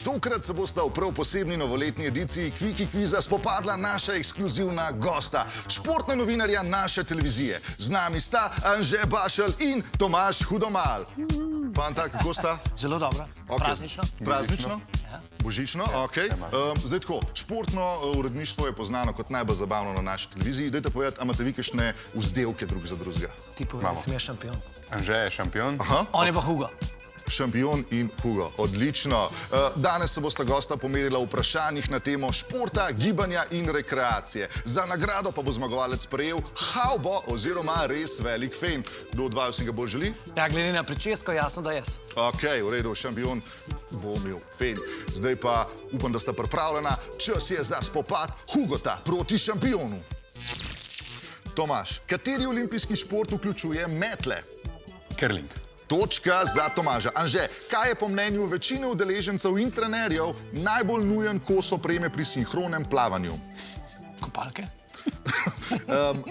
Tokrat se bosta v prav posebni novoletni ediciji Kviki kviza spopadla naša ekskluzivna gosta, športna novinarja naše televizije. Z nami sta Anže Bašelj in Tomaž Hudomal. Fanta, kako sta? Zelo dobro. Praznično. Praznično? Božično, okej. Zdaj tako, športno uredništvo je poznano kot najbolj zabavno na naši televiziji. Dajte povedati, a imate vi kakšne vzdevke drug za drugega? Ti povedi, sem jaz šampion. Anže je šampion. On je pa Hugo. Šampion in Hugo. Odlično. Danes se bosta gosta pomerila v vprašanjih na temo športa, gibanja in rekreacije. Za nagrado pa bo zmagovalec prejel havbo oziroma res velik fen. Kdo od vaju si ga bolj želi? Ja, glede na pričesko, jasno, da jaz. Okej, v redu, šampion bo imel fen. Zdaj pa upam, da sta pripravljena. Čas je za spopad Hugota proti šampionu. Tomaž, kateri olimpijski šport vključuje metle? Curling. Točka za Tomaža. Anže, kaj je po mnenju večine udeležencev in trenerjev najbolj nujen kos opreme pri sinhronem plavanju? Kopalke?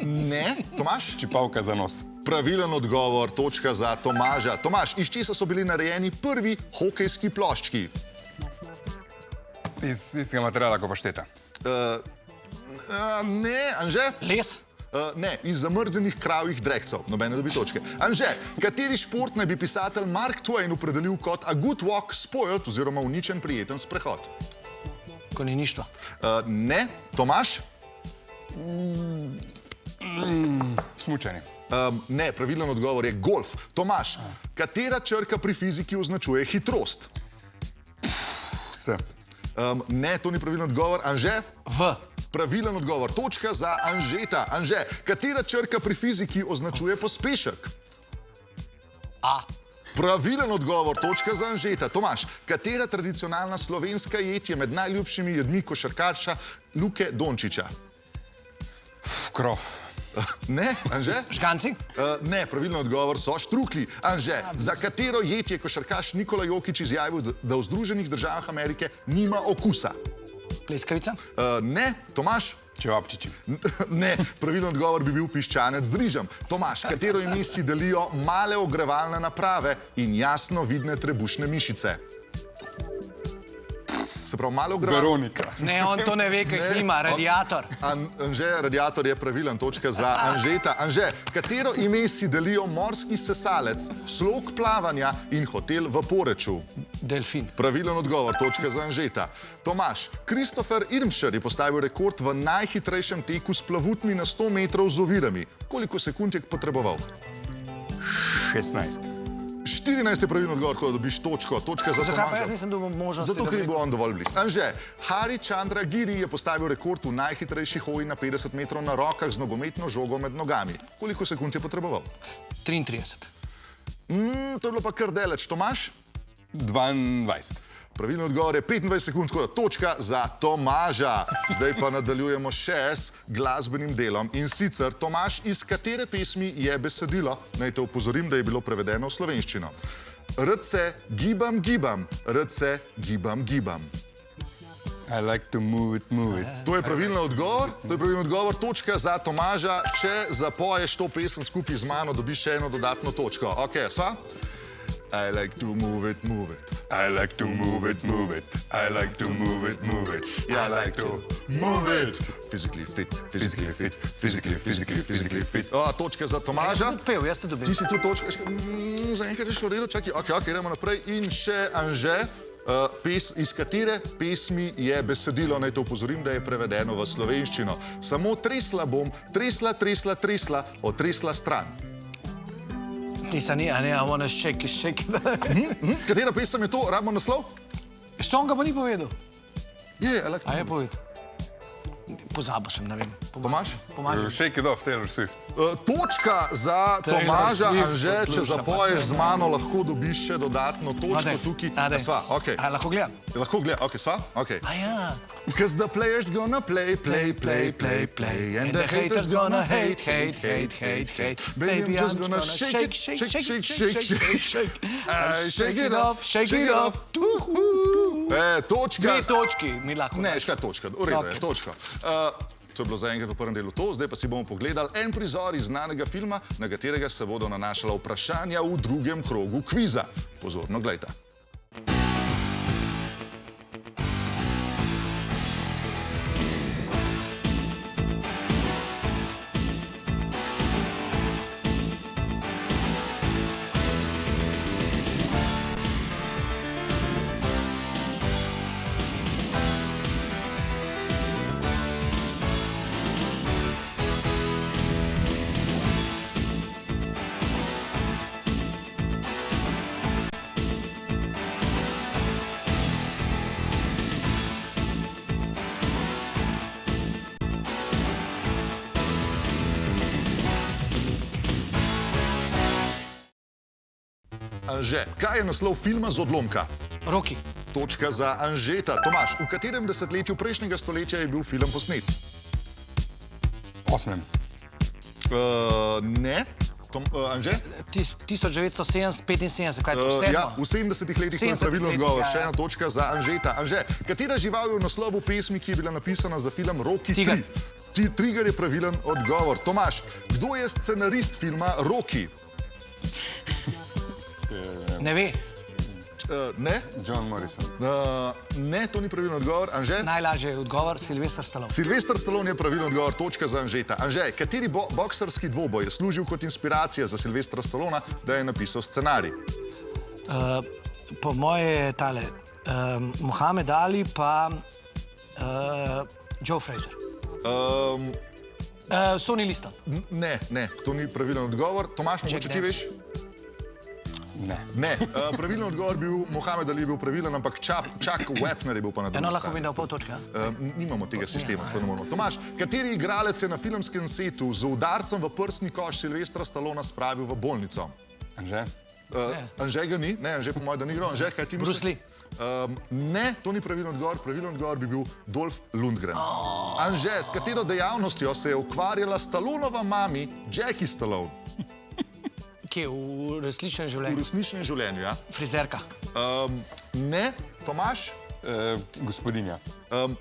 Ne. Tomaž? Čipavka za nos. Pravilen odgovor, točka za Tomaža. Tomaž, iz česa so bili narejeni prvi hokejski ploščki? Iz istega materiala, kot pašteta. Ne, Anže? Les? Ne, iz zamrznjenih kravjih drekcev. Nobene dobi točke. Anže, kateri šport naj bi pisatelj Mark Twain opredelil kot a good walk spoiled oziroma uničen prijeten sprehod? Konjeništvo. Ne. Tomaž? Smučanje. Ne, pravilen odgovor je golf. Tomaž, katera črka pri fiziki označuje hitrost? Vse. Ne, to ni pravilen odgovor. Anže? V. Pravilen odgovor. Točka za Anžeta. Anže, katera črka pri fiziki označuje pospešek? A. Pravilen odgovor. Točka za Anžeta. Tomaž, katera tradicionalna slovenska jed je med najljubšimi jedmi košarkarja Luke Dončića? Krof. Ne, Anže? Žganci? Ne, pravilen odgovor so štruklji. Anže, za katero jed je košarkaš Nikola Jokić izjavil, da v Združenih državah Amerike nima okusa? Pleskavica? Ne. Tomaž? Čevapčiči. Ne, pravilen odgovor bi bil piščanec z rižem. Tomaž, katero ime si delijo male ogrevalne naprave in jasno vidne trebušne mišice? Se pravi, malo ogrevalne... Veronika. Ne, on to ne ve, kaj jih nima. Radiator. Anže, radiator je pravilen, točka za Anžeta. Anže, katero ime si delijo morski sesalec, slog plavanja in hotel v Poreču? Delfin. Pravilen odgovor, točka za Anžeta. Tomaž, Christopher Irmscher je postavil rekord v najhitrejšem teku s plavutmi na 100 metrov z ovirami. Koliko sekund je potreboval? 16. 14 je pravilen odgovor, ko dobiš točko. Točka za Zakaj pa Tomaža. jaz nisem dobil možnosti? Zato, ker je bil on dovolj blizu. Anže, Hari Chandra Giri je postavil rekord v najhitrejši hoji na 50 metrov na rokah z nogometno žogo med nogami. Koliko sekund je potreboval? 33. To je bilo pa kar daleč. Tomaž? 22. Pravilno odgovor je 25 sekund, tako da točka za Tomaža. Zdaj pa nadaljujemo še s glasbenim delom. In sicer, Tomaž, iz katere pesmi je besedilo? Naj te opozorim, da je bilo prevedeno v slovenščino. Rce gibam, gibam, rce gibam, gibam. I like to move it. To je pravilno odgovor. To je pravilno odgovor. Točka za Tomaža. Če zapoješ to pesem skupaj z mano, dobiš še eno dodatno točko. Ok, sva? I like to move it. I like to move it. I like to move it. I like to move it. Physically fit. Točka za Tomaža. Jaz sem tudi pel, jaz te dobim. Ti si tu točka. Zaenkrat je šlo redo, čakaj. Ok, idemo naprej. In še Anže, iz katere pesmi je besedilo, naj te opozorim, da je prevedeno v slovenščino. Samo tresla bom, tresla, otresla stran. Tisa ni, a ne, I wanna shake it. Katera pesem je to? Rabimo naslov? Što on ga pa ni povedal? Je, I like to A je move it. povedal? Pozabil sem, ne vem. Tomaž? Shake it off, Taylor Swift. Točka za Tomaža, Swift, Anže, če posluša, zapoješ z mano, lahko dobiš še dodatno točko tukaj. Sva, ok. A lahko gledam? Lahko gleda, ok, sva? Ok. A ja. Because the players gonna play. And the haters gonna hate. Baby, I'm just gonna shake. Shake it off. Točka. Dve točki mi lahko. Ne, škaj točka, v redu je, točka. To je bilo zaenkrat v prvem delu to, zdaj pa si bomo pogledali en prizor iz znanega filma, na katerega se bodo nanašala vprašanja v drugem krogu kviza. Pozorno gledajte. Anže, kaj je naslov filma z odlomka? Roki. Točka za Anžeta. Tomaž, v katerem desetletju prejšnjega stoletja je bil film posnet? 8. Ne. Anže? 1975, kaj je to, sedmo? Ja, v 70-ih letih je 70-ih pravilno letih, odgovor. ja, ja. Še ena točka za Anžeta. Anže, katera žival je v naslovu pesmi, ki je bila napisana za film Rocky 3? Tiger. Tiger je pravilen odgovor. Tomaž, kdo je scenarist filma Rocky? Ne ve. Ne? John Morrison. Ne, to ni pravilen odgovor. Anže? Najlažje je odgovor, Sylvester Stallone. Sylvester Stallone je pravilen odgovor, točka za Anžeta. Anže, kateri boksarski dvoboj je služil kot inspiracija za Sylvestra Stallona, da je napisal scenarij? Po moje je tale Muhammad Ali pa Joe Frazier. Sonny Liston. Ne, to ni pravilen odgovor. Tomaž, mogoče ti veš? Ne. Pravilen odgovor bil Muhammad Ali, je bil pravilen, ampak Chuck Wepner je bil pa na drugi Eno lahko strani. bi dal pol točke, ja? Nimamo tega sistema, tako ne moramo. Tomaž, kateri igralec je na filmskem setu z udarcem v prsni koš Sylvestra Stallona spravil v bolnico? Anže? Anže ga ni? Ne, Anže po mojem, da ni igral. Anže, kaj ti misliš? Bruce Lee. Ne, to ni pravilen odgovor. Pravilen odgovor bi bil Dolph Lundgren. Anže, s katero dejavnostjo se je ukvarjala Stallonova mami Jackie Stallone? Kje, v resničnem V življenju? resničnem življenju, ja? Frizerka. Ne, Tomaž? Gospodinja.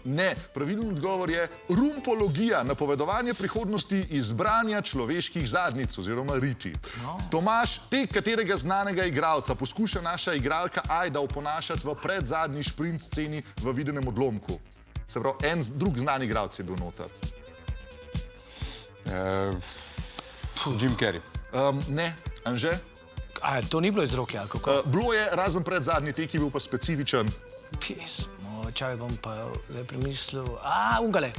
Ne, pravilen odgovor je rumpologija, napovedovanje prihodnosti izbranja človeških zadnjic oziroma riti. Tomaž, katerega znanega igralca poskuša naša igralka Ajda oponašati v predzadnji šprint sceni v videnem odlomku? Se pravi, en drug znan igralec je bil noter. Jim Carrey. Ne, Anže? A, to ni bilo iz roke, ali kako? Bilo je razen predzadnji tek, ki je bil pa specifičen. Pismo, čaj bom pa zdaj premislil. Ungale.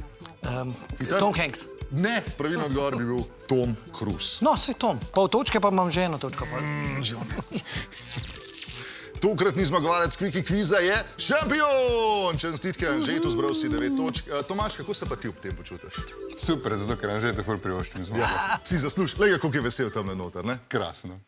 Hiter? Tom Hanks. Ne, pravilen odgovor bi bil Tom Cruise. No, saj Tom. Pol točke pa imam že eno točko. Tokratni zmagovalec Kviki kviza je šampion! Čestitke, Anžetu, zbral si 9 točk. Tomaž, kako se pa ti ob tem počutiš? Super, zato ker Anže te ful privoščim z Ja, si zasluž. Lega, koliko je vesel tam noter, ne? Krasno.